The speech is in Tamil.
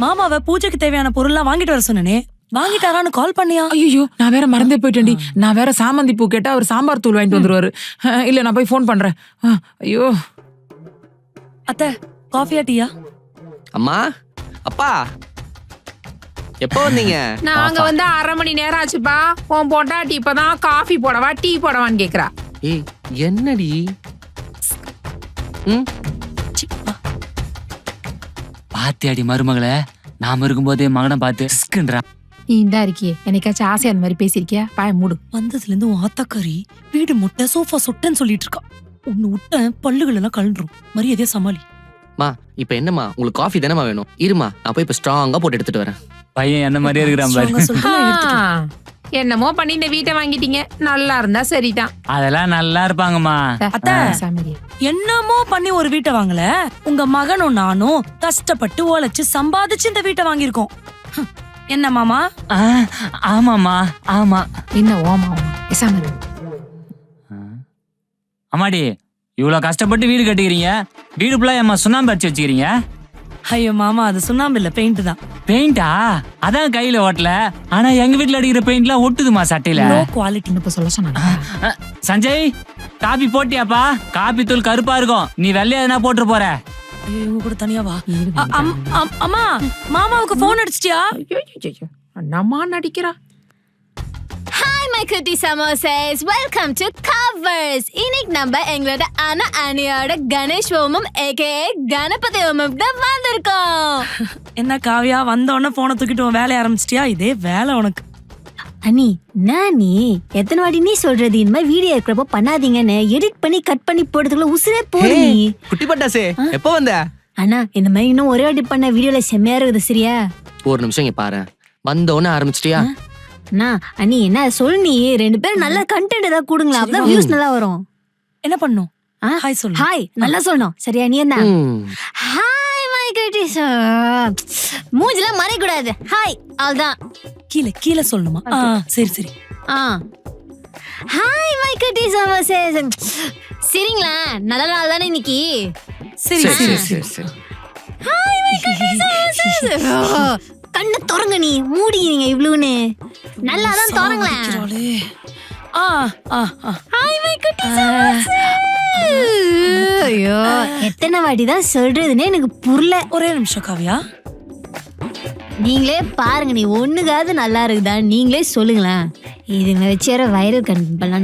மாமாவை பூஜைக்கு தேவையான பொருள்லாம் வாங்கிட்டு வர சொன்னனே, வாங்கிட்டாரான்னு கால் பண்ணியா? ஐயோ நான் வேற மறந்தே போயிட்டேன்டி. நான் வேற சாமந்தி பூ கேட்டா அவர் சாம்பார் தூள் வாங்கிட்டு வந்துருவாரு. இல்ல நான் போய் ஃபோன் பண்றேன். ஐயோ அத்தை, காஃபியா டீயா? அம்மா, அப்பா, எப்போ வந்தீங்க? நாங்க வந்து 1/2 மணி நேரம் ஆச்சுப்பா. உன் பொண்டாட்டி இப்பதான் காஃபி போடவா டீ போடவான்னு கேக்குறா. ஏய் என்னடி? பாத்தியாடி மருமகளே, நாம இருக்கும்போதே மகனை பார்த்து ஸ்கின்றா. நீ இந்தா இருக்கியே, என்னைக்காச்சும் ஆசை அந்த மாதிரி பேசிருக்கியா? பாய மூடு. வந்ததுல இருந்து உன் ஆத்தாக்காரி வீடு முட்டை சோஃபா சொட்டன்னு சொல்லிட்டு இருக்கா. ஒன்னு விட்ட பல்லுகள் எல்லாம் கலண்டுரும். மரியாதையா சமாளி. மா, இப்ப என்னம்மா உங்களுக்கு காஃபி தானேமா வேணும்? இருமா, நான் போய் இப்ப ஸ்ட்ராங்கா போட்டு எடுத்துட்டு வரேன். பையன் என்ன மாதிரியே இருக்கிறான் பாரு. ஸ்ட்ராங்கா சொல்லிட்டு நான் எடுத்துட்டு என்னமோ பண்ணி இந்த வீட்டை வாங்கிட்டீங்க. நல்லா இருந்தா சரிதான். அதெல்லாம் நல்லா இருப்பாங்கம்மா. அத்தை. சாமரியா. என்னமோ பண்ணி ஒரு வீட்டை வாங்கல. உங்க மகனும் நானும் கஷ்டப்பட்டு உழைச்சு சம்பாதிச்சு இந்த வீட்டை வாங்கியிருக்கோம். என்ன மாமா? ஆமாமா, ஆமா. என்ன ஓமா சாமரி. அம்மாடி, இவ்வளவு கஷ்டப்பட்டு வீடு கட்டிக்கிறீங்க, வீடு ஃபுல்லா ஏமா சுண்ணாம்பு அடிச்சு வச்சுக்கிறீங்க? ஐயோ மாமா, அது சுண்ணாம்பு இல்ல, பெயிண்ட் தான். பெயிண்டா? அதான் கையில ஓட்டல. ஆனா எங்க வீட்டுல அடிக்கிற பெயிண்ட்லாம் ஒட்டுதுமா சட்டையில. Low quality. இப்ப சொல்ல சொன்னாங்க. சஞ்சய், காபி போட்டியாப்பா? காபி தூள் கருப்பா இருக்கும், நீ வெள்ளையா எதனா போட்டு போற. இவங்க கூட தனியா வா. அம்மா, மாமாவுக்கு போன் அடிச்சிட்டியா? அண்ணம்மா நடிக்கிறா. Hi my cutie samosas, welcome to Covers. இன்னைக்கு நம்ம எங்களோட அனியோட கணேஷ் ஹோமம் aka கணபதி ஹோமம் தான் வந்திருக்கோம். என்ன காவியா, வந்தோடனே போனை தூக்கிட்டு உன் வேலைய ஆரம்பிச்சிட்டியா? இதே வேலை உனக்கு. அனி, நானி எத்தனை வாட்டி நீ சொல்றது இந்த மாதிரி வீடியோ இருக்கிறப்ப பண்ணாதீங்கன்னு எடிட் பண்ணி கட் பண்ணி போடுறதுக்குள்ள உசுரே போடு நீ. குட்டி பட்டாசே, எப்போ வந்த? அண்ணா இந்த மாதிரி இன்னும் ஒரே வாட்டி பண்ண வீடியோல செம்மையா இருக்குது சரியா? ஒரு நிமிஷம் இங்க பாரு. வந்தோடனே ஆரம்பிச்சிட்டியா? அண்ணா அனி என்ன சொல், நீ 2 பேரும் நல்ல கண்டென்ட் ஏதாவது கொடுங்களா, அப்பதான் வியூஸ் நல்லா வரும். என்ன பண்ணும்? ஹாய் சொல்லு. ஹாய் நல்லா சொல்லணும் சரியா? நீ என்ன ஹாய் மை குட்டீஸ், மூஞ்சில மறைக்க கூடாது. ஹாய் அவ்வளவுதான். கீழே கீழே சொல்லணுமா? சரி சரி. ஹாய் மை குட்டீஸ் சரிங்களா? நல்ல நாள் தானே இன்னைக்கு. சரி சரி சரி. சரி சரி. ஹாய் மை குட்டீஸ், கண்ணு திறங்க, நீ மூடிங்க இவ்வளவுன்னு. நல்லா தான் திறங்களேன். ஹாய் மை குட்டீஸ். ஐயோ எத்தனை வாட்டி தான் சொல்றதுன்னே எனக்கு புரியல. ஒரே நிமிஷம் காவியா. நீங்களே பாருங்க, நீ ஒண்ணுக்காவது நல்லா இருக்குதா நீங்களே சொல்லுங்களேன். இதுங்களை வச்சு வைரல் கண்டென்ட் பண்ணலாம்.